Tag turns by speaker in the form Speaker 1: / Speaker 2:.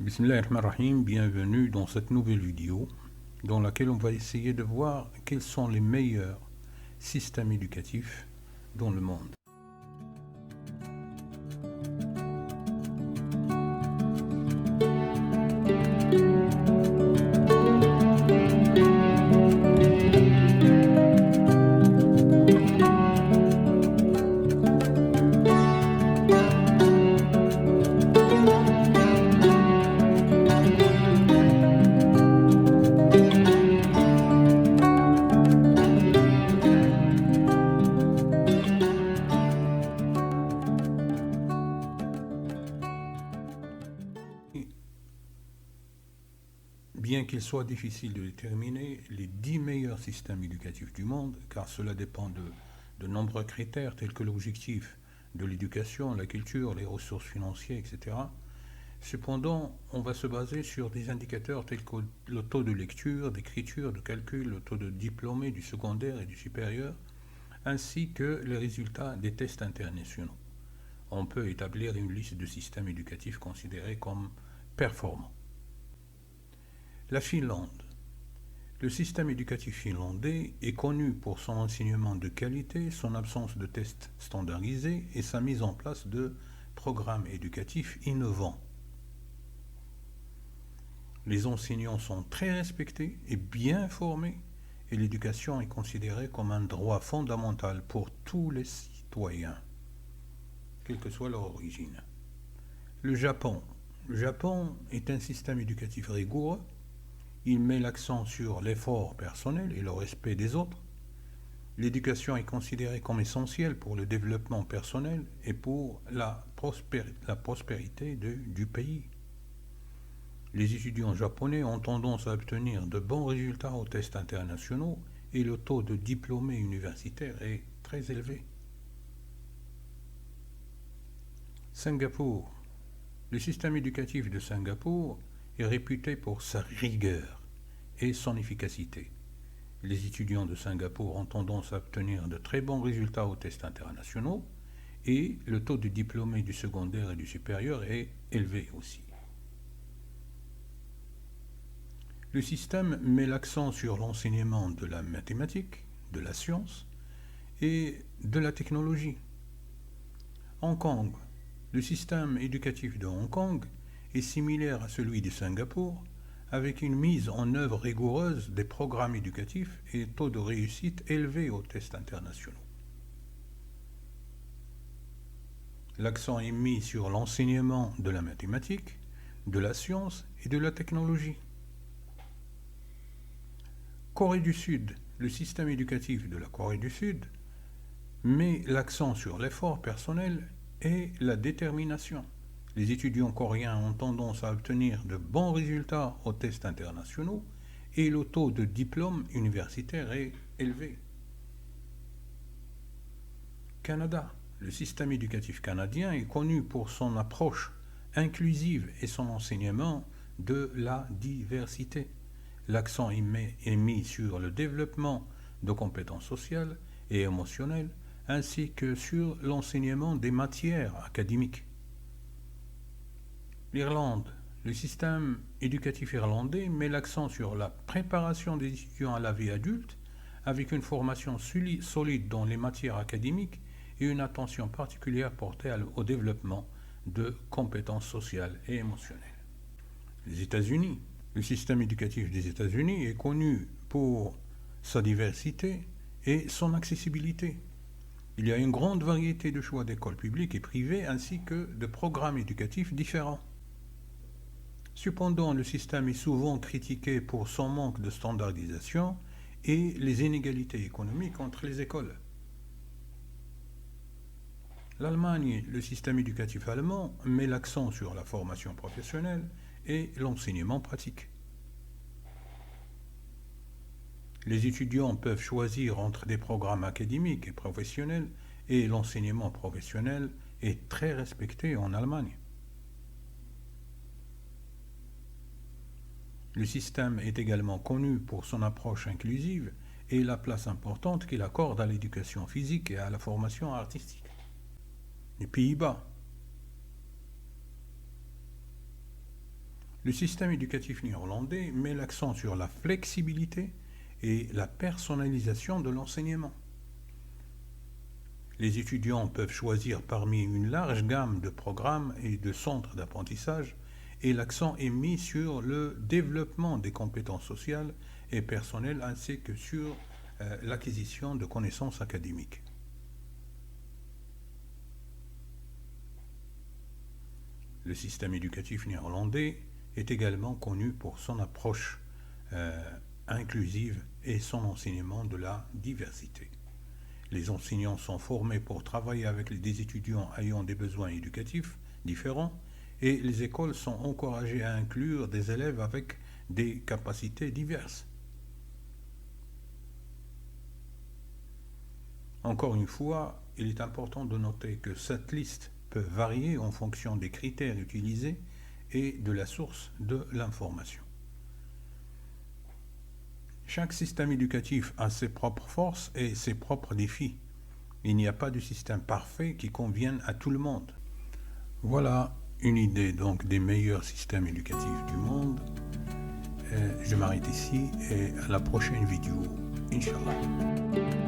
Speaker 1: Bismillahirrahmanirrahim, bienvenue dans cette nouvelle vidéo dans laquelle on va essayer de voir quels sont les meilleurs systèmes éducatifs dans le monde. Bien qu'il soit difficile de déterminer les 10 meilleurs systèmes éducatifs du monde, car cela dépend de nombreux critères tels que l'objectif de l'éducation, la culture, les ressources financières, etc. Cependant, on va se baser sur des indicateurs tels que le taux de lecture, d'écriture, de calcul, le taux de diplômés du secondaire et du supérieur, ainsi que les résultats des tests internationaux. On peut établir une liste de systèmes éducatifs considérés comme performants. La Finlande. Le système éducatif finlandais est connu pour son enseignement de qualité, son absence de tests standardisés et sa mise en place de programmes éducatifs innovants. Les enseignants sont très respectés et bien formés et l'éducation est considérée comme un droit fondamental pour tous les citoyens, quelle que soit leur origine. Le Japon. Le Japon est un système éducatif rigoureux. Il met l'accent sur l'effort personnel et le respect des autres. L'éducation est considérée comme essentielle pour le développement personnel et pour la prospérité du pays. Les étudiants japonais ont tendance à obtenir de bons résultats aux tests internationaux et le taux de diplômés universitaires est très élevé. Singapour. Le système éducatif de Singapour est réputé pour sa rigueur et son efficacité. Les étudiants de Singapour ont tendance à obtenir de très bons résultats aux tests internationaux et le taux de diplômés du secondaire et du supérieur est élevé aussi. Le système met l'accent sur l'enseignement de la mathématique, de la science et de la technologie. Hong Kong. Le système éducatif de Hong Kong est similaire à celui de Singapour, avec une mise en œuvre rigoureuse des programmes éducatifs et taux de réussite élevés aux tests internationaux. L'accent est mis sur l'enseignement de la mathématique, de la science et de la technologie. Corée du Sud. Le système éducatif de la Corée du Sud met l'accent sur l'effort personnel et la détermination. Les étudiants coréens ont tendance à obtenir de bons résultats aux tests internationaux et le taux de diplôme universitaire est élevé. Canada. Le système éducatif canadien est connu pour son approche inclusive et son enseignement de la diversité. L'accent est mis sur le développement de compétences sociales et émotionnelles ainsi que sur l'enseignement des matières académiques. L'Irlande. Le système éducatif irlandais met l'accent sur la préparation des étudiants à la vie adulte avec une formation solide dans les matières académiques et une attention particulière portée au développement de compétences sociales et émotionnelles. Les États-Unis. Le système éducatif des États-Unis est connu pour sa diversité et son accessibilité. Il y a une grande variété de choix d'écoles publiques et privées ainsi que de programmes éducatifs différents. Cependant, le système est souvent critiqué pour son manque de standardisation et les inégalités économiques entre les écoles. L'Allemagne, le système éducatif allemand, met l'accent sur la formation professionnelle et l'enseignement pratique. Les étudiants peuvent choisir entre des programmes académiques et professionnels et l'enseignement professionnel est très respecté en Allemagne. Le système est également connu pour son approche inclusive et la place importante qu'il accorde à l'éducation physique et à la formation artistique. Les Pays-Bas. Le système éducatif néerlandais met l'accent sur la flexibilité et la personnalisation de l'enseignement. Les étudiants peuvent choisir parmi une large gamme de programmes et de centres d'apprentissage et l'accent est mis sur le développement des compétences sociales et personnelles ainsi que sur l'acquisition de connaissances académiques. Le système éducatif néerlandais est également connu pour son approche inclusive et son enseignement de la diversité. Les enseignants sont formés pour travailler avec des étudiants ayant des besoins éducatifs différents et les écoles sont encouragées à inclure des élèves avec des capacités diverses. Encore une fois, il est important de noter que cette liste peut varier en fonction des critères utilisés et de la source de l'information. Chaque système éducatif a ses propres forces et ses propres défis. Il n'y a pas de système parfait qui convienne à tout le monde. Voilà une idée donc des meilleurs systèmes éducatifs du monde. Je m'arrête ici et à la prochaine vidéo, Inch'Allah.